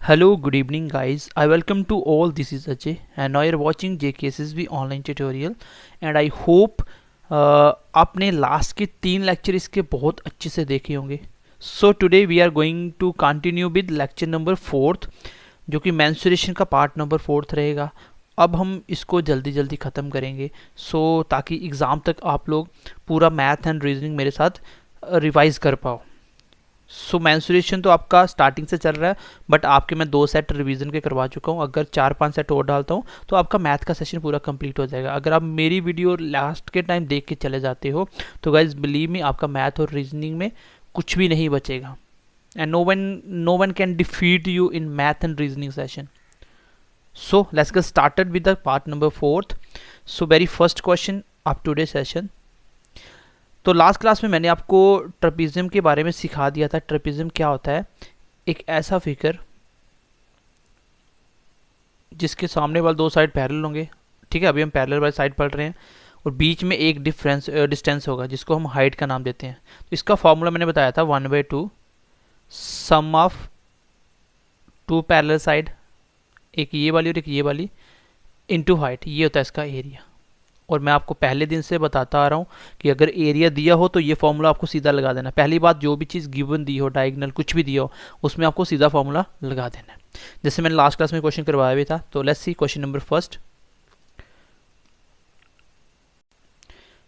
Hello, good evening, guys. I welcome to all. This is Ajay, and now you're watching JKSSB online tutorial. And I hope आपने last के 3 lecture इसके बहुत अच्छे से देखे होंगे. So today we are going to continue with lecture number 4, जो कि मेंस्ट्रुएशन का पार्ट नंबर 4 रहेगा. अब हम इसको जल्दी जल्दी ख़त्म करेंगे ताकि एग्ज़ाम तक आप लोग पूरा मैथ एंड रीजनिंग मेरे साथ रिवाइज कर पाओ. मेंस्ट्रुएशन तो आपका स्टार्टिंग से चल रहा है, बट आपके मैं 2 सेट रिवीजन के करवा चुका हूँ. अगर 4-5 सेट और डालता हूँ तो आपका मैथ का सेशन पूरा कंप्लीट हो जाएगा. अगर आप मेरी वीडियो लास्ट के टाइम देख के चले जाते हो तो गाइज बिलीव मी, आपका मैथ और रीजनिंग में कुछ भी नहीं बचेगा. And no one can defeat you in math and reasoning session. So let's get started with the part number 4. So very first question of today session. तो last class में मैंने आपको ट्रेपेजियम के बारे में सिखा दिया था. ट्रेपेजियम क्या होता है? एक ऐसा फिगर जिसके सामने वाले 2 साइड पैरेलल होंगे. ठीक है, अभी हम पैरेलल वाली साइड पढ़ रहे हैं, और बीच में एक डिस्टेंस होगा जिसको हम हाइट का नाम देते हैं. तो इसका फॉर्मूला मैंने बताया था 1/2 सम ऑफ 2 पैरेलल साइड, एक ये वाली और एक ये वाली, इनटू हाइट. ये होता है इसका एरिया. और मैं आपको पहले दिन से बताता आ रहा हूँ कि अगर एरिया दिया हो तो ये फॉर्मूला आपको सीधा लगा देना. पहली बात, जो भी चीज़ गिवन दी हो, डायगोनल कुछ भी दिया हो, उसमें आपको सीधा फॉर्मूला लगा देना है, जैसे मैंने लास्ट क्लास में क्वेश्चन करवाया भी था. तो let's see question number first.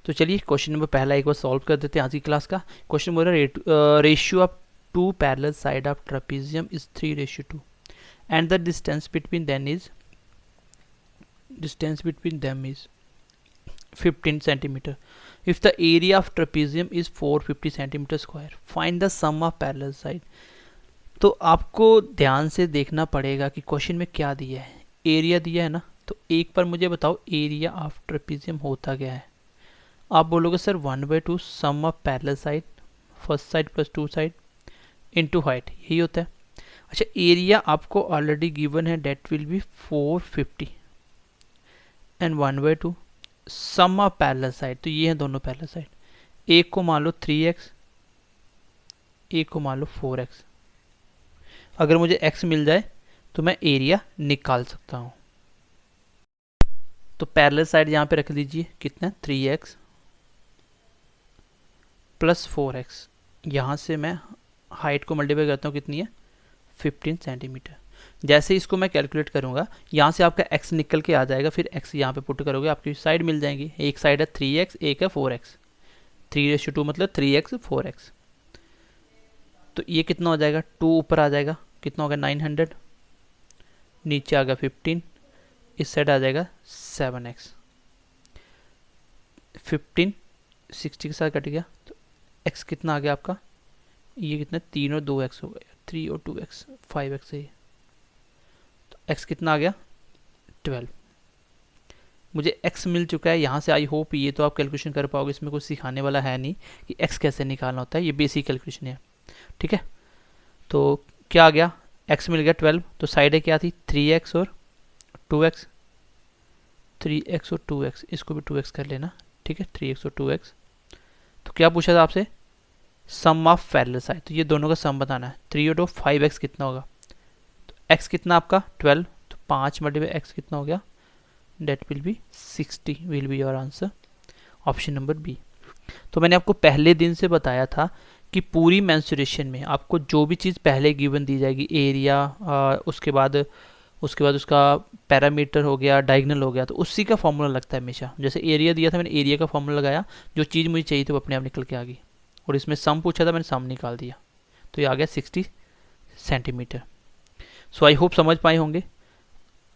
तो चलिए क्वेश्चन नंबर पहला एक बार सॉल्व कर देते हैं आज की क्लास का. क्वेश्चन बोल रहा है ratio of 2 parallel side of trapezium is 3:2 and the distance between them is 15 centimeter. If the area of trapezium is 450 centimeter square, find the sum of parallel side. तो आपको ध्यान से देखना पड़ेगा कि क्वेश्चन में क्या दिया है. एरिया दिया है ना, तो एक बार मुझे बताओ एरिया ऑफ ट्रेपेजियम होता क्या है. आप बोलोगे sir 1/2 sum of parallel side, first side plus 2 side into height, यही होता है. अच्छा, एरिया आपको ऑलरेडी गिवन है, that will be 450 and 1/2 sum of parallel side. तो ये है दोनों पैरेलल साइड. एक को मान लो 3x, एक को मान लो 4x. अगर मुझे x मिल जाए तो मैं एरिया निकाल सकता हूं. तो पैरेलल साइड यहां पे रख लीजिए, कितना 3x प्लस 4x. यहां से मैं हाइट को मल्टीप्लाई करता हूं, कितनी है 15 सेंटीमीटर. जैसे इसको मैं कैलकुलेट करूंगा, यहाँ से आपका x निकल के आ जाएगा, फिर x यहाँ पे पुट करोगे, आपकी साइड मिल जाएंगी. एक साइड है 3x, एक है 4x. 3:2 मतलब 3x 4x. तो ये कितना हो जाएगा, 2 ऊपर आ जाएगा, कितना होगा 900, नीचे आ गया 15, इस साइड आ जाएगा 7x. 15 60 के साथ कट गया, तो x कितना आ गया आपका, ये कितना 3 और 2x हो गया, 3 और 2x 5x है. x कितना आ गया 12. मुझे x मिल चुका है. यहाँ से आई होप ये तो आप कैलकुलेशन कर पाओगे, इसमें कुछ सिखाने वाला है नहीं कि x कैसे निकालना होता है, ये बेसिक कैलकुलेशन है. ठीक है, तो क्या आ गया, x मिल गया 12. तो साइडें क्या थी 3x और 2x, 3x और 2x, इसको भी 2x कर लेना. ठीक है, 3x और 2x. तो क्या पूछा था आपसे, सम ऑफ पैरेलल साइड. तो ये दोनों का सम बताना है. 3 और 2 5x कितना होगा, x कितना आपका 12, तो 5 मल्टीप्लाई x कितना हो गया, that will be 60, will be your answer, option number B. तो मैंने आपको पहले दिन से बताया था कि पूरी मेंस्ट्रुएशन में आपको जो भी चीज़ पहले गिवन दी जाएगी, एरिया, उसके बाद उसका पैरामीटर हो गया, डायगोनल हो गया, तो उसी का फॉर्मूला लगता है हमेशा. जैसे एरिया दिया था, मैंने एरिया का फॉर्मूला लगाया, जो चीज़ मुझे चाहिए थी वो अपने आप निकल के आ गई. और इसमें सम पूछा था, मैंने सम निकाल दिया, तो ये आ गया 60 सेंटीमीटर. सो आई होप समझ पाए होंगे.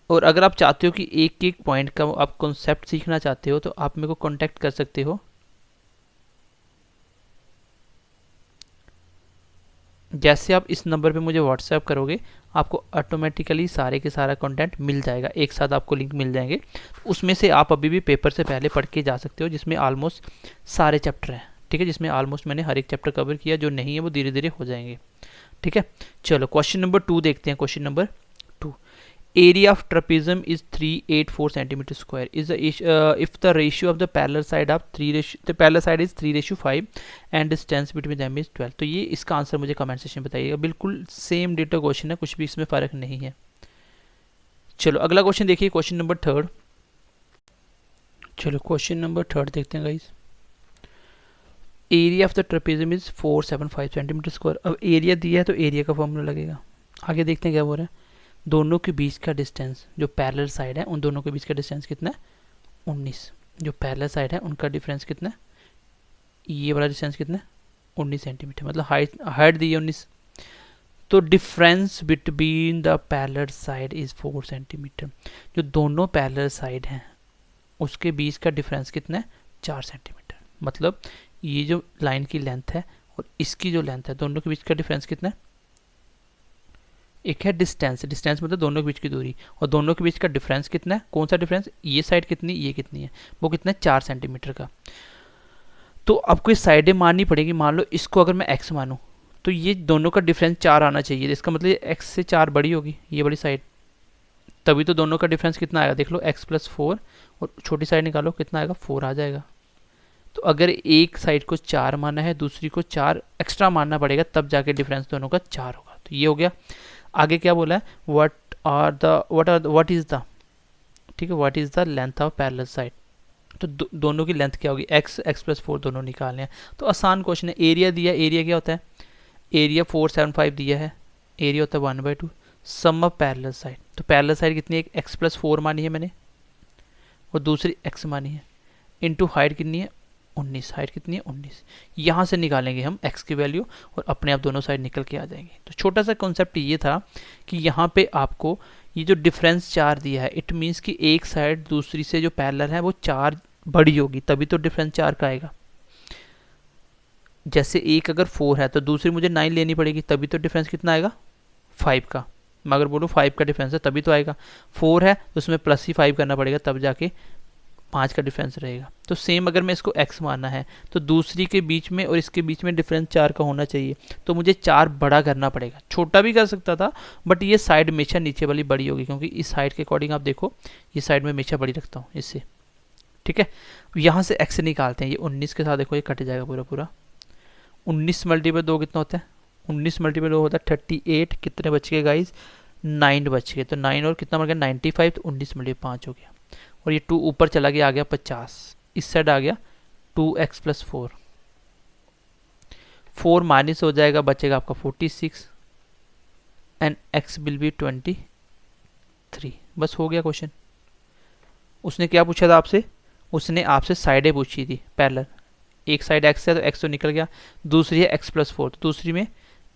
और अगर आप चाहते हो कि एक एक पॉइंट का आप कॉन्सेप्ट सीखना चाहते हो, तो आप मेरे को कांटेक्ट कर सकते हो. जैसे आप इस नंबर पे मुझे व्हाट्सएप करोगे, आपको ऑटोमेटिकली सारे के सारा कंटेंट मिल जाएगा, एक साथ आपको लिंक मिल जाएंगे. उसमें से आप अभी भी पेपर से पहले पढ़ के जा सकते हो, जिसमें ऑलमोस्ट सारे चैप्टर हैं. ठीक है, जिसमें ऑलमोस्ट मैंने हर एक चैप्टर कवर किया. जो नहीं है वो धीरे धीरे हो जाएंगे. ठीक है, चलो क्वेश्चन नंबर 2 देखते हैं. Question number 2, area of trapezium is 384 centimeter square is the if the ratio of the parallel side of the parallel side is 3:5 and distance between them is 12। तो ये इसका आंसर मुझे कमेंट सेक्शन में बताइएगा। बिल्कुल same data question है, कुछ भी इसमें फ़र्क नहीं है। चलो अगला क्वेश्चन देखिए, क्वेश्चन नंबर थर्ड। चलो क्वेश्चन नंबर थर्ड देखते हैं guys. Area of the trapezium is 475 centimetre square. अब एरिया दिया है तो एरिया का फॉर्मूला लगेगा। आगे देखते हैं क्या बोल रहा है। दोनों के बीच का डिस्टेंस, जो पैरेलल साइड है उन दोनों के बीच का डिस्टेंस कितना है, 19। जो पैरेलल साइड है उनका डिफरेंस कितना है, ये वाला डिस्टेंस कितना है, 19 सेंटीमीटर। मतलब हाइट दी है 19, तो difference between the parallel side is 4 centimetre. जो दोनों पैरेलल साइड हैं उसके बीच का डिफरेंस कितना है, 4 सेंटीमीटर। मतलब ये जो लाइन की लेंथ है और इसकी जो लेंथ है, दोनों के बीच का डिफरेंस कितना है, एक है डिस्टेंस, डिस्टेंस मतलब दोनों के बीच की दूरी, और दोनों के बीच का डिफरेंस कितना है, कौन सा डिफरेंस, ये साइड कितनी, ये कितनी है, वो कितना है, 4 सेंटीमीटर का। तो आपको ये साइडें माननी पड़ेगी। मान लो इसको अगर मैं x मानूँ तो ये दोनों का डिफरेंस 4 आना चाहिए। इसका मतलब x से 4 बड़ी होगी ये वाली साइड, तभी तो दोनों का डिफरेंस कितना आएगा। देख लो x+4 और छोटी साइड निकालो कितना आएगा, 4 आ जाएगा। तो अगर एक साइड को 4 माना है, दूसरी को 4 एक्स्ट्रा मानना पड़ेगा, तब जाके डिफरेंस दोनों का 4 होगा। तो ये हो गया। आगे क्या बोला है, व्हाट इज द, ठीक है, what is the length of parallel side. तो दोनों की लेंथ क्या होगी, x+4 दोनों निकालने हैं। तो आसान क्वेश्चन है। एरिया दिया, एरिया क्या होता है, एरिया 475 दिया है, एरिया होता है 1/2 सम ऑफ पैरेलल साइड। तो पैरेलल साइड कितनी है, x+4 मानी है मैंने और दूसरी x मानी है, इनटू हाइट कितनी है 19, हाइट कितनी है 19। यहाँ से निकालेंगे हम x की वैल्यू और अपने आप दोनों साइड निकल के आ जाएंगे। तो छोटा सा कॉन्सेप्ट ये था कि यहाँ पे आपको ये जो डिफरेंस 4 दिया है, इट मीन्स कि एक साइड दूसरी से जो पैरेलल है वो 4 बड़ी होगी, तभी तो डिफरेंस 4 का आएगा। जैसे एक अगर 4 है तो दूसरी मुझे 9 लेनी पड़ेगी, तभी तो डिफरेंस कितना आएगा, 5 का। मैं अगर बोलूँ 5 का डिफरेंस है तभी तो आएगा। 4 है तो उसमें प्लस ही 5 करना पड़ेगा, तब जाके 5 का डिफरेंस रहेगा। तो सेम अगर मैं इसको x मानना है तो दूसरी के बीच में और इसके बीच में डिफरेंस 4 का होना चाहिए, तो मुझे 4 बड़ा करना पड़ेगा। छोटा भी कर सकता था बट ये साइड हमेशा नीचे वाली बड़ी होगी, क्योंकि इस साइड के अकॉर्डिंग आप देखो ये साइड में हमेशा बड़ी रखता हूँ इससे, ठीक है। यहाँ से x निकालते हैं, ये 19 के साथ देखो ये कट जाएगा पूरा पूरा। 19 मल्टीपल 2 कितना होता है, 19 मल्टीपल 2 होता है 38। कितने बच गए गाइज, 9 बच गए। तो 9 और कितना बन गया 95, तो 19 मल्टीपल 5 हो गया। और ये 2 ऊपर चला गया, आ गया 50। इस साइड आ गया 2x+4, 4 माइनस हो जाएगा, बचेगा आपका 46 एंड x विल बी 23। बस हो गया क्वेश्चन। उसने क्या पूछा था आपसे, उसने आपसे साइडें पूछी थी पैरेलल। एक साइड x है तो x तो निकल गया, दूसरी है x+4, तो दूसरी में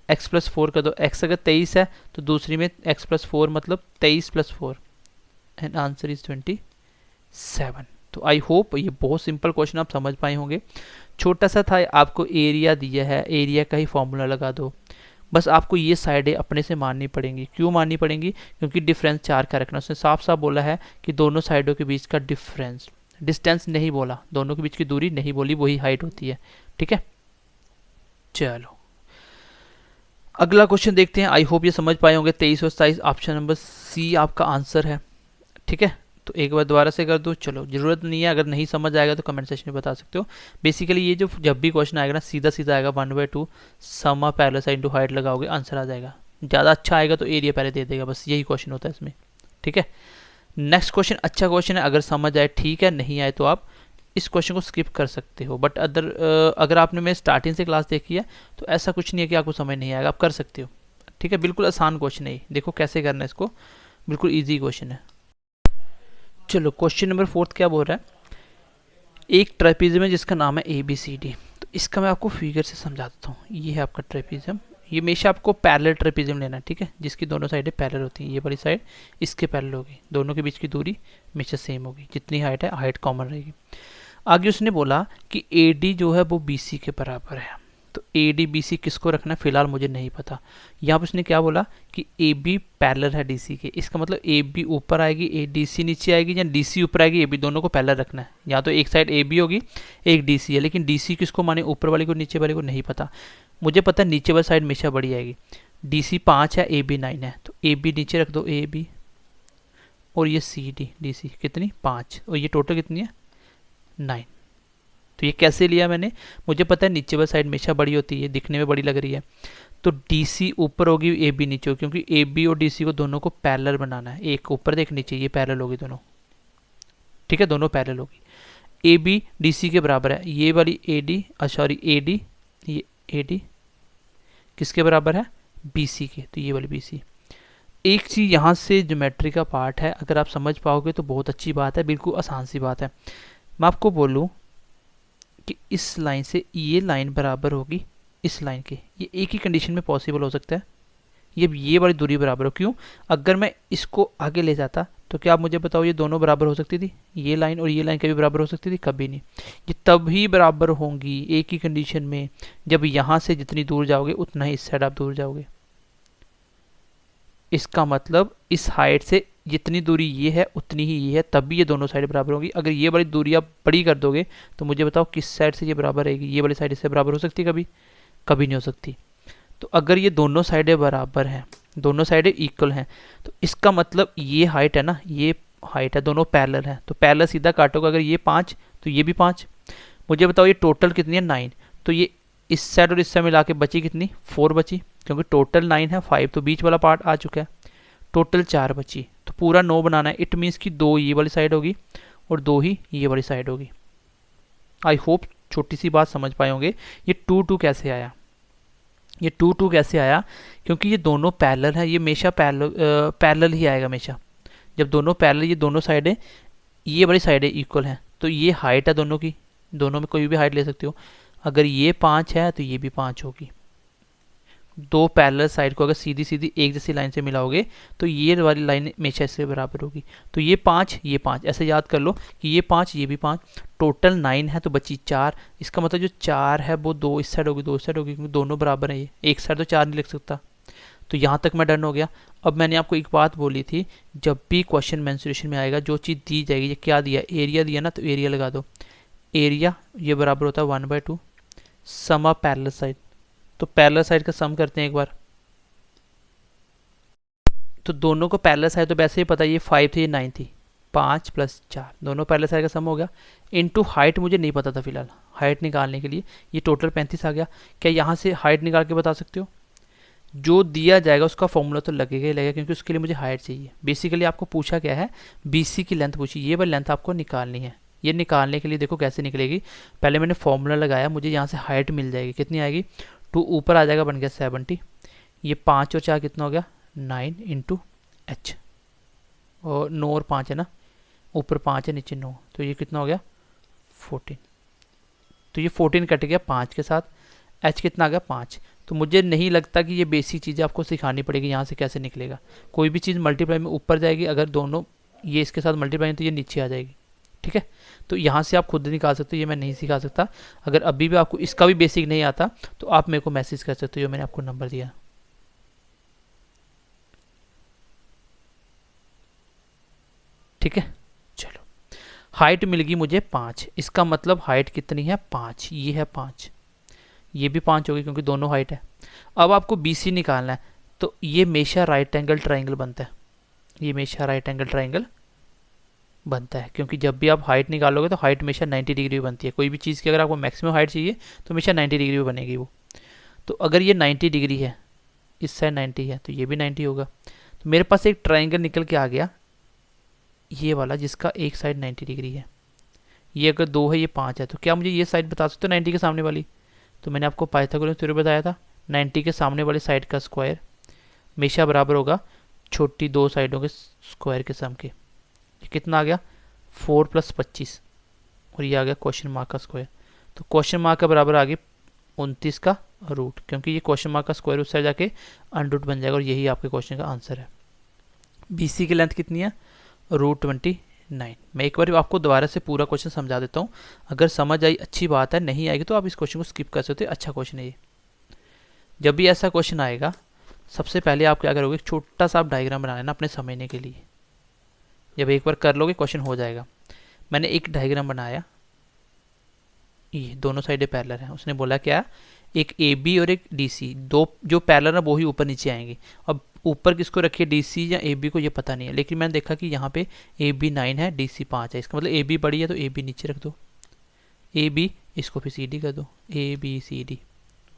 x+4 कर दो। x अगर 23 है तो दूसरी में x+4 मतलब 23+4 एंड आंसर इज 27। तो आई होप ये बहुत सिंपल क्वेश्चन आप समझ पाए होंगे। छोटा सा था, आपको एरिया दिया है, एरिया का ही फॉर्मूला लगा दो। बस आपको ये साइडें अपने से माननी पड़ेंगी। क्यों माननी पड़ेंगी, क्योंकि डिफरेंस 4 का रखना। उसने साफ साफ बोला है कि दोनों साइडों के बीच का डिफरेंस, डिस्टेंस नहीं बोला, दोनों के बीच की दूरी नहीं बोली, वही हाइट होती है, ठीक है। चलो अगला क्वेश्चन देखते हैं। आई होप ये समझ पाए होंगे। 23 और 27 ऑप्शन नंबर सी आपका आंसर है, ठीक है। तो एक बार दोबारा से कर दो। चलो जरूरत नहीं है, अगर नहीं समझ आएगा तो कमेंट सेक्शन में बता सकते हो। बेसिकली ये जो जब भी क्वेश्चन आएगा ना, सीधा सीधा आएगा 1/2 sum of parallel side into height लगाओगे, आंसर आ जाएगा। ज़्यादा अच्छा आएगा तो एरिया पहले दे देगा, बस यही क्वेश्चन होता है इसमें, ठीक है। नेक्स्ट क्वेश्चन अच्छा क्वेश्चन है, अगर समझ आए ठीक है, नहीं आए तो आप इस क्वेश्चन को स्किप कर सकते हो। बट अगर आपने मेरे स्टार्टिंग से क्लास देखी है तो ऐसा कुछ नहीं है कि आपको समझ नहीं आएगा, आप कर सकते हो, ठीक है। बिल्कुल आसान क्वेश्चन है, देखो कैसे करना है इसको, बिल्कुल ईजी क्वेश्चन है। चलो क्वेश्चन नंबर 4 क्या बोल रहा है, एक ट्रेपेजियम है जिसका नाम है ABCD। तो इसका मैं आपको फिगर से समझा देता हूँ। ये है आपका ट्रेपेजियम, ये हमेशा आपको पैरेलल ट्रेपेजियम लेना है, ठीक है, जिसकी दोनों साइडें पैरेलल होती हैं। ये वाली साइड इसके पैरेलल होगी, दोनों के बीच की दूरी हमेशा सेम होगी, जितनी हाइट है हाइट कॉमन रहेगी। आगे उसने बोला कि AD जो है वो BC के बराबर है। तो AD BC किसको रखना है, फिलहाल मुझे नहीं पता। यहाँ पर उसने क्या बोला कि AB पैरेलल है DC के, इसका मतलब AB ऊपर आएगी, DC नीचे आएगी, या DC ऊपर आएगी, AB दोनों को पैरेलल रखना है। या तो एक साइड AB होगी, एक DC है, लेकिन DC किसको माने, ऊपर वाले को नीचे वाले को नहीं पता। मुझे पता है नीचे वाली साइड हमेशा बड़ी आएगी। DC 5 है, AB 9 है, तो AB नीचे रख दो, AB और ये सी डी डी सी कितनी 5 और ये टोटल कितनी है 9। तो ये कैसे लिया मैंने, मुझे पता है नीचे वाली साइड हमेशा बड़ी होती है, दिखने में बड़ी लग रही है, तो डी सी ऊपर होगी ए बी नीचे होगी, क्योंकि ए बी और डी सी को दोनों को पैरेलल बनाना है, एक ऊपर एक नीचे, ये पैरेलल होगी दोनों, ठीक है, दोनों पैरेलल होगी। ए बी डी सी के बराबर है, ये वाली A D sorry A D, ये ए डी किसके बराबर है बी सी के, तो ये वाली बी सी। एक चीज़ यहाँ से ज्योमेट्री का पार्ट है, अगर आप समझ पाओगे तो बहुत अच्छी बात है, बिल्कुल आसान सी बात है। मैं आपको बोलूँ कि इस लाइन से ये लाइन बराबर होगी इस लाइन के, ये एक ही कंडीशन में पॉसिबल हो सकता है, ये वाली दूरी बराबर हो। क्यों, अगर मैं इसको आगे ले जाता तो क्या आप मुझे बताओ ये दोनों बराबर हो सकती थी, ये लाइन और ये लाइन कभी बराबर हो सकती थी, कभी नहीं। ये तभी बराबर होंगी एक ही कंडीशन में, जब यहाँ से जितनी दूर जाओगे उतना ही इस साइड आप दूर जाओगे। इसका मतलब इस हाइट से जितनी दूरी ये है उतनी ही ये है, तभी ये दोनों साइड बराबर होगी। अगर ये वाली दूरी आप बड़ी कर दोगे तो मुझे बताओ किस साइड से ये बराबर रहेगी, ये वाली साइड इससे बराबर हो सकती है कभी, कभी नहीं हो सकती। तो अगर ये दोनों साइडें बराबर हैं, दोनों साइडें इक्वल हैं, तो इसका मतलब ये हाइट है ना, ये हाइट है, दोनों पैरेलल हैं, तो पैरेलल सीधा काटोगे, अगर ये 5 तो ये भी 5। मुझे बताओ ये टोटल कितनी है 9, तो ये इस साइड और इस साइड मिला के बची कितनी 4 बची, क्योंकि टोटल 9 है, 5 तो बीच वाला पार्ट आ चुका है, टोटल 4 बची, तो पूरा 9 बनाना है। इट मीन्स कि 2 ये वाली साइड होगी और 2 ही ये वाली साइड होगी। आई होप छोटी सी बात समझ पाए होंगे। ये 2 कैसे आया, ये 2 कैसे आया, क्योंकि ये दोनों पैरेलल है, ये हमेशा पैरेलल ही आएगा हमेशा। जब दोनों पैरेलल, ये दोनों साइडें ये वाली साइडें इक्वल हैं, तो ये हाइट है दोनों की, दोनों में कोई भी हाइट ले सकते हो। अगर ये 5 है तो ये भी 5 होगी। दो पैरेलल साइड को अगर सीधी सीधी एक जैसी लाइन से मिलाओगे तो ये वाली लाइन हमेशा इससे बराबर होगी। तो ये 5 ये 5, ऐसे याद कर लो कि ये 5 ये भी 5, टोटल 9 है तो बची 4। इसका मतलब जो 4 है वो 2 इस साइड होगी 2 इस साइड होगी, क्योंकि दोनों बराबर है, ये एक साइड तो 4 नहीं लिख सकता। तो यहाँ तक मैं डन हो गया। अब मैंने आपको एक बात बोली थी, जब भी क्वेश्चन मेंसुरेशन में आएगा जो चीज़ दी जाएगी, ये क्या दिया एरिया दिया ना, तो एरिया लगा दो। एरिया ये बराबर होता है 1/2 सम ऑफ पैरेलल साइड। तो पैरेलल साइड का सम करते हैं एक बार। तो दोनों को पैरेलल साइड तो वैसे ही पता है, ये 5 थी ये 9 थी, 5 + 4 दोनों पैरेलल साइड का सम हो गया। इनटू हाइट मुझे नहीं पता था फिलहाल, हाइट निकालने के लिए ये टोटल 35 आ गया। क्या यहाँ से हाइट निकाल के बता सकते हो? जो दिया जाएगा उसका फॉर्मूला तो लगेगा ही लगेगा, क्योंकि उसके लिए मुझे हाइट चाहिए। बेसिकली आपको पूछा क्या है, BC की लेंथ पूछी, ये वाली लेंथ आपको निकालनी है। ये निकालने के लिए देखो कैसे निकलेगी, पहले मैंने फॉर्मूला लगाया, मुझे यहाँ से हाइट मिल जाएगी, कितनी आएगी 2 ऊपर आ जाएगा, बन गया 70। ये 5 और 4 कितना हो गया 9 × h, और 9 और 5 है ना, ऊपर 5 है नीचे 9, तो ये कितना हो गया 14। तो ये 14 कट गया 5 के साथ, h कितना आ गया 5। तो मुझे नहीं लगता कि ये बेसिक चीज़ें आपको सिखानी पड़ेगी, यहाँ से कैसे निकलेगा। कोई भी चीज़ मल्टीप्लाई में ऊपर जाएगी, अगर दोनों ये इसके साथ मल्टीप्लाई तो ये नीचे आ जाएगी, ठीक है। तो यहाँ से आप खुद निकाल सकते हो, ये मैं नहीं सिखा सकता। अगर अभी भी आपको इसका भी बेसिक नहीं आता तो आप मेरे को मैसेज कर सकते हो, जो मैंने आपको नंबर दिया। ठीक है, चलो हाइट मिल गई मुझे 5, इसका मतलब हाइट कितनी है 5, ये है 5, ये भी 5 होगी क्योंकि दोनों हाइट है। अब आपको BC निकालना है, तो ये हमेशा राइट एंगल ट्राइंगल बनता है, ये हमेशा राइट एंगल ट्राइंगल बनता है, क्योंकि जब भी आप हाइट निकालोगे तो हाइट हमेशा 90 डिग्री बनती है। कोई भी चीज़ की अगर आपको मैक्सिमम हाइट चाहिए तो हमेशा 90 डिग्री बनेगी वो। तो अगर ये 90 डिग्री है, इस साइड 90 है, तो ये भी 90 होगा। तो मेरे पास एक ट्राइंगल निकल के आ गया, ये वाला, जिसका एक साइड 90 डिग्री है। ये अगर 2 है ये 5 है, तो क्या मुझे ये साइड बता सकते हो 90 के सामने वाली? तो मैंने आपको पाइथागोरस थ्योरम बताया था, 90 के सामने वाली साइड का स्क्वायर हमेशा बराबर होगा छोटी दो साइडों के स्क्वायर के सम के। ये कितना आ गया 4 + 25, और ये आ गया क्वेश्चन मार्क का स्क्वायर। तो क्वेश्चन मार्क का बराबर आ गया 29 का रूट, क्योंकि ये क्वेश्चन मार्क का स्क्वायर उस साइड जाके अंडर रूट बन जाएगा, और यही आपके क्वेश्चन का आंसर है। BC की लेंथ कितनी है √29। मैं एक बार आपको दोबारा से पूरा क्वेश्चन समझा देता हूँ, अगर समझ आई अच्छी बात है, नहीं आएगी तो आप इस क्वेश्चन को स्किप कर सकते हो, अच्छा क्वेश्चन है ये। जब भी ऐसा क्वेश्चन आएगा सबसे पहले आप क्या करोगे, छोटा सा आप डायग्राम बना लेना अपने समझने के लिए। जब एक बार कर लोगे क्वेश्चन हो जाएगा। मैंने एक डायग्राम बनाया, ये दोनों साइडें पैरेलल हैं। उसने बोला क्या, एक AB और एक DC, दो जो पैरेलल है वो ही ऊपर नीचे आएंगे। अब ऊपर किसको रखिए, डी सी या ए बी को, ये पता नहीं है, लेकिन मैंने देखा कि यहाँ पे ए बी 9 है, डी सी 5 है, इसका मतलब ए बी बड़ी है, तो ए बी नीचे रख दो, ए बी, इसको फिर सी डी कर दो, ए बी सी डी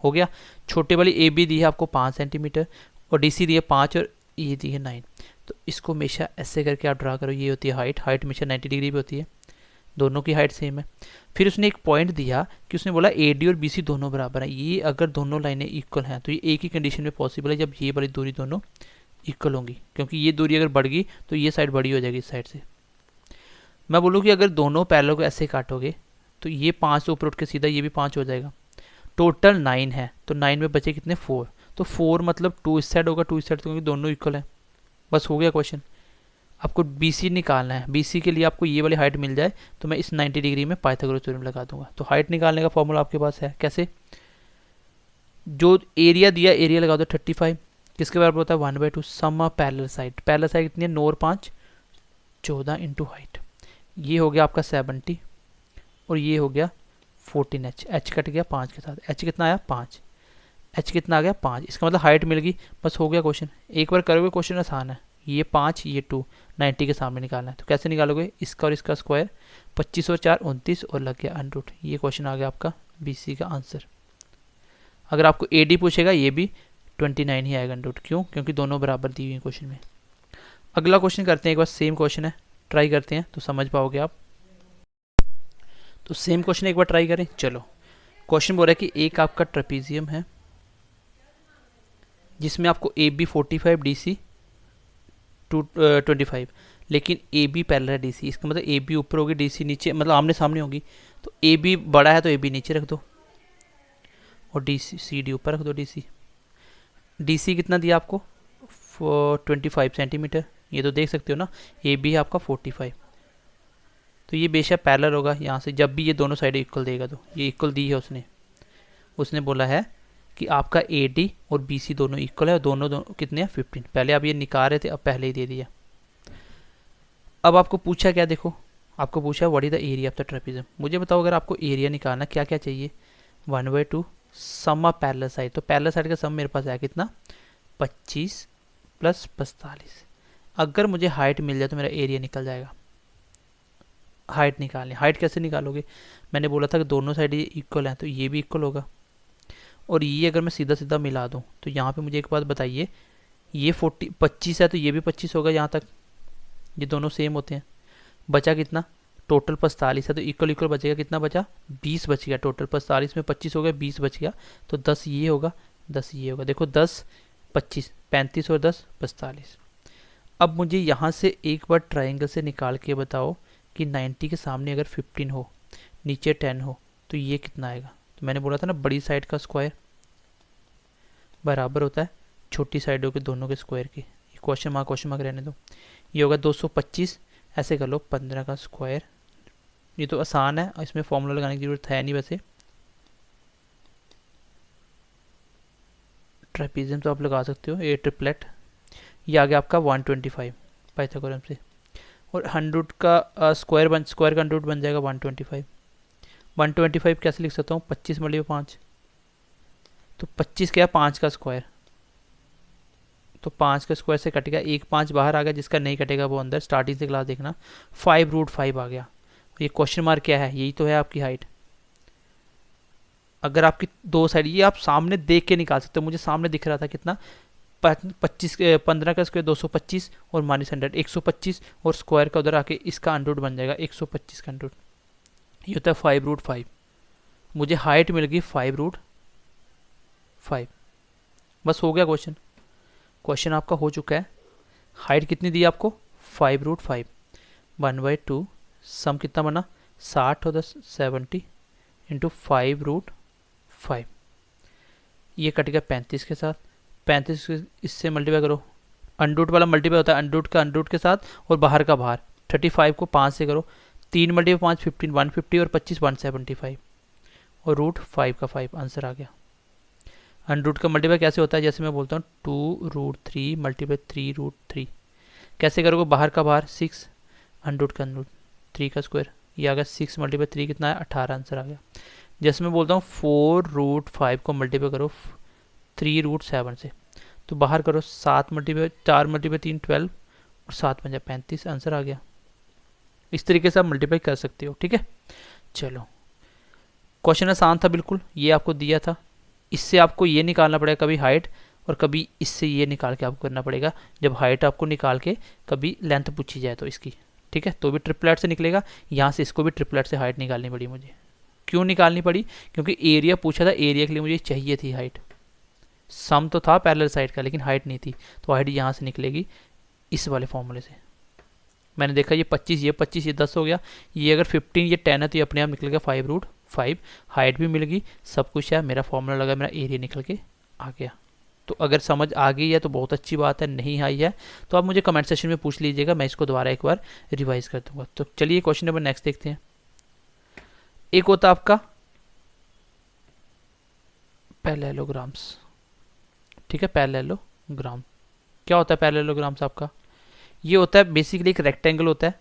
हो गया। छोटे वाली ए बी दी है आपको 5 सेंटीमीटर और डी सी दी है 5 और ये दी है 9, तो इसको हमेशा ऐसे करके आप ड्रा करो, ये होती है हाइट, हाइट हमेशा 90 डिग्री पे होती है, दोनों की हाइट सेम है। फिर उसने एक पॉइंट दिया कि उसने बोला ए डी और बी सी दोनों बराबर हैं, ये अगर दोनों लाइनें इक्वल हैं तो ये एक ही कंडीशन में पॉसिबल है, जब ये वाली दूरी दोनों इक्वल होंगी, क्योंकि ये दूरी अगर बढ़ गई तो ये साइड बड़ी हो जाएगी इस साइड से। मैं बोलूँ कि अगर दोनों पैरेलल को ऐसे काटोगे तो ये 5 से ऊपर उठ के सीधा ये भी 5 हो जाएगा, टोटल 9 है, तो 9 में बचे कितने 4, तो 4 मतलब 2 इस साइड होगा 2 इस साइड, क्योंकि दोनों इक्वल है। बस हो गया क्वेश्चन। आपको बी सी निकालना है, बी सी के लिए आपको ये वाली हाइट मिल जाए तो मैं इस 90 डिग्री में पाइथागोरस थ्योरम लगा दूंगा। तो हाइट निकालने का फॉर्मूला आपके पास है, कैसे, जो एरिया दिया एरिया लगा दो 35, किसके बराबर होता है 1/2 sum of parallel side, parallel side कितनी है 9 और 5 14 इंटू हाइट, ये हो गया आपका 70 और ये हो गया 14h, h कट गया 5 के साथ, h कितना आया 5, h कितना आ गया 5, इसका मतलब हाइट मिल गई, बस हो गया क्वेश्चन। एक बार करोगे क्वेश्चन आसान है, ये 5 ये 2 90 के सामने निकालना है, तो कैसे निकालोगे, इसका और इसका स्क्वायर 25 और 4 29 और लग गया अंडरूट, ये क्वेश्चन आ गया आपका BC का आंसर। अगर आपको AD पूछेगा ये भी 29 ही आएगा अंडरूट, क्यों, क्योंकि दोनों बराबर दी हुई है क्वेश्चन में। अगला क्वेश्चन करते हैं, एक बार सेम क्वेश्चन है, ट्राई करते हैं तो समझ पाओगे आप। तो सेम क्वेश्चन एक बार ट्राई करें, चलो। क्वेश्चन बोल रहा है कि एक आपका ट्रेपीजियम है जिसमें आपको AB 45 DC 25, लेकिन AB पैरेलल है DC, इसका मतलब AB ऊपर होगी DC नीचे, मतलब आमने सामने होगी, तो AB बड़ा है तो AB नीचे रख दो और CD ऊपर रख दो। DC कितना दिया आपको 25 सेंटीमीटर, ये तो देख सकते हो ना, AB है आपका 45, तो ये बेशक पैरेलल होगा यहाँ से, जब भी ये दोनों साइड इक्वल देगा, तो ये इक्वल दी है उसने बोला है कि आपका AD और BC दोनों इक्वल है और दोनों कितने हैं 15, पहले आप ये निकाल रहे थे, अब पहले ही दे दिया। अब आपको पूछा क्या, देखो आपको पूछा what is the area of the trapezium, मुझे बताओ अगर आपको एरिया निकालना क्या क्या चाहिए, 1/2 सम ऑफ पैरेलल साइड, तो पैरेलल साइड का सम मेरे पास है कितना 25 + 45, अगर मुझे हाइट मिल जाए तो मेरा एरिया निकल जाएगा। हाइट निकालनी, हाइट कैसे निकालोगे, मैंने बोला था कि दोनों साइड ये इक्वल हैं, तो ये भी इक्वल होगा, और ये अगर मैं सीधा सीधा मिला दूं तो यहाँ पे मुझे एक बात बताइए, ये 25 है तो ये भी 25 होगा, यहाँ तक ये दोनों सेम होते हैं, बचा कितना टोटल 45 है, तो इक्वल इक्वल बचेगा, कितना बचा 20 बच गया, टोटल 45 में 25 हो गया 20 बच गया, तो 10 ये होगा 10 ये होगा, देखो 10 25 35 और 10 45। अब मुझे यहाँ से एक बार ट्राइंगल से निकाल के बताओ कि 90 के सामने अगर 15 हो नीचे 10 हो तो ये कितना आएगा, तो मैंने बोला था ना बड़ी साइड का स्क्वायर बराबर होता है छोटी साइडों के दोनों के स्क्वायर की, क्वेश्चन मार्क रहने दो, ये होगा 225, ऐसे कर लो 15 का स्क्वायर, ये तो आसान है, इसमें फॉर्मूला लगाने की जरूरत है नहीं, वैसे ट्रेपीजियम तो आप लगा सकते हो, ये ट्रिपलेट, ये आ गया आपका 125 पाइथागोरस से, और 100 का स्क्वायर का 100 बन जाएगा 125। 125 कैसे लिख सकता हूँ 25 × 5, तो 25 क्या है 5 का स्क्वायर, तो 5 का स्क्वायर से कटेगा, एक 5 बाहर आ गया, जिसका नहीं कटेगा वो अंदर, स्टार्टिंग से क्लास देखना, 5√5 आ गया। ये क्वेश्चन मार्क क्या है, यही तो है आपकी हाइट। अगर आपकी दो साइड, ये आप सामने देख के निकाल सकते हो, मुझे सामने दिख रहा था कितना 15 का स्क्वायर 225 और -100 125, और स्क्वायर का उधर आके इसका 100 बन जाएगा 125 का 100, ये होता है 5√5, मुझे हाइट मिल गई 5√5, बस हो गया क्वेश्चन। क्वेश्चन आपका हो चुका है, हाइट कितनी दी आपको 5√5, 1/2 सम कितना बना 60 और 10 70 इंटू 5√5, ये कट गया 35 के साथ, 35 इससे मल्टीप्लाई करो, अंडरूट वाला मल्टीप्लाई होता है अंडरूट का अंडरूट के साथ और बाहर का बाहर, 35 को 5 से करो, 3 × 5 15 150 और 25 175 और √5 का 5 आंसर आ गया। अंडरूट का मल्टीप्लाई कैसे होता है, जैसे मैं बोलता हूँ 2√3 × 3√3, कैसे करोगे, बाहर का बाहर 6 अंडरूट का अंडरूट 3 का स्क्वायर, ये आ गया 6 × 3 कितना है 18 आंसर आ गया। जैसे मैं बोलता हूँ 4√5 को मल्टीप्लाई करो 3√7 से, तो बाहर करो, 7 मल्टीप्लाई 4 मल्टीप्लाई 3 12 और 7 पंजा 35, आंसर आ गया। इस तरीके से आप मल्टीप्लाई कर सकते हो। ठीक है, चलो क्वेश्चन आसान था बिल्कुल, ये आपको दिया था। इससे आपको ये निकालना पड़ेगा कभी हाइट, और कभी इससे ये निकाल के आपको करना पड़ेगा जब हाइट आपको निकाल के कभी लेंथ पूछी जाए तो इसकी। ठीक है, तो भी ट्रिपलेट से निकलेगा। यहाँ से इसको भी ट्रिपलेट से हाइट निकालनी पड़ी मुझे। क्यों निकालनी पड़ी? क्योंकि एरिया पूछा था, एरिया के लिए मुझे चाहिए थी हाइट। सम तो था पैरेलल साइड का, लेकिन हाइट नहीं थी, तो हाइट यहाँ से निकलेगी इस वाले फॉर्मूले से। मैंने देखा ये 25, ये 25, ये 10 हो गया, ये अगर 15 ये 10 है तो ये अपने आप निकल गया 5√5। हाइट भी मिल गई, सब कुछ है, मेरा फॉर्मूला लगा, मेरा एरिया निकल के आ गया। तो अगर समझ आ गई है तो बहुत अच्छी बात है, नहीं आई है तो आप मुझे कमेंट सेक्शन में पूछ लीजिएगा, मैं इसको दोबारा एक बार रिवाइज कर दूंगा। तो चलिए क्वेश्चन नंबर नेक्स्ट देखते हैं। एक होता आपका पैरेललोग्राम्स। ठीक है, पैरेललोग्राम क्या होता है? पैरेललोग्राम्स आपका ये होता है बेसिकली एक रेक्टेंगल होता है,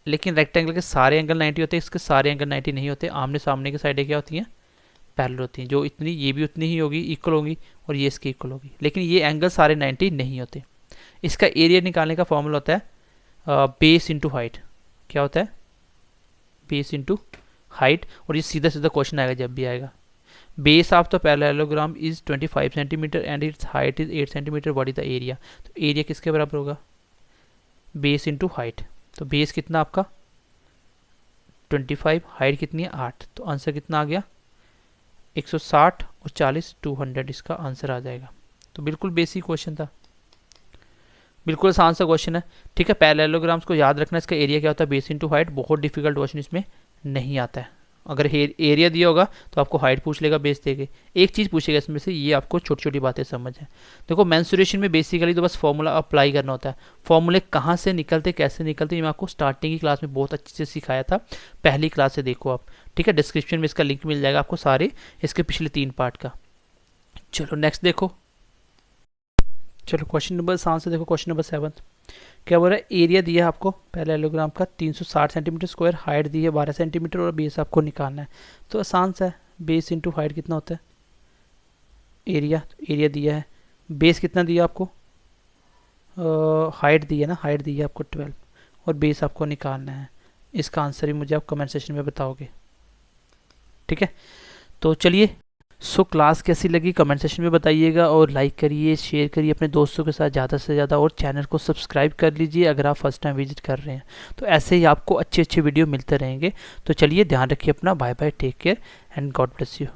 लेकिन रेक्टेंगल के सारे एंगल 90 होते हैं, इसके सारे एंगल 90 नहीं होते। आमने सामने की साइडें क्या होती हैं? पैरेलल होती हैं, जो इतनी ये भी उतनी ही होगी, इक्वल होगी, और ये इसकी इक्वल होगी, लेकिन ये एंगल सारे 90 नहीं होते। इसका एरिया निकालने का फॉर्मूला होता है बेस इंटू हाइट। क्या होता है? Base into height. और ये सीधा सीधा क्वेश्चन आएगा जब भी आएगा। Base of the parallelogram is 25 centimetre and it's height is 8 centimetre, what is the area? तो एरिया किसके बराबर होगा? Base into height. तो बेस कितना आपका 25, हाइट कितनी है 8, तो आंसर कितना आ गया 160 और 40 200, इसका आंसर आ जाएगा। तो बिल्कुल बेसिक क्वेश्चन था, बिल्कुल आसान सा क्वेश्चन है। ठीक है, पैरेललोग्राम्स को याद रखना, इसका एरिया क्या होता है? Base into height. बहुत डिफिकल्ट क्वेश्चन इसमें नहीं आता है। अगर एरिया दिया होगा तो आपको हाइट पूछ लेगा बेस देके, एक चीज़ पूछेगा इसमें से, ये आपको छोटी छोटी बातें समझ है। देखो मेंसुरेशन में बेसिकली तो बस फॉर्मूला अप्लाई करना होता है। फॉर्मूले कहाँ से निकलते, कैसे निकलते, ये मैं आपको स्टार्टिंग की क्लास में बहुत अच्छे से सिखाया था, पहली क्लास से देखो आप। ठीक है, डिस्क्रिप्शन में इसका लिंक मिल जाएगा आपको सारे इसके पिछले 3 पार्ट का। चलो नेक्स्ट देखो। चलो क्वेश्चन नंबर 7 से देखो, क्वेश्चन नंबर 7 क्या बोल रहा है? एरिया दिया है आपको पैरेललोग्राम का 360 सेंटीमीटर स्क्वायर, हाइट दी है 12 सेंटीमीटर और बेस आपको निकालना है। तो आसान सा है, बेस इंटू हाइट कितना होता है? एरिया। तो एरिया दिया है, बेस कितना दिया आपको? हाइट दी है ना, हाइट दी है आपको 12 और बेस आपको निकालना है। इसका आंसर भी मुझे आप कमेंट सेक्शन में बताओगे। ठीक है, तो चलिए। सो क्लास कैसी लगी कमेंट सेक्शन में बताइएगा, और लाइक करिए, शेयर करिए अपने दोस्तों के साथ ज़्यादा से ज़्यादा, और चैनल को सब्सक्राइब कर लीजिए अगर आप फर्स्ट टाइम विजिट कर रहे हैं। तो ऐसे ही आपको अच्छे अच्छे वीडियो मिलते रहेंगे। तो चलिए, ध्यान रखिए अपना, bye bye, take care and God bless you.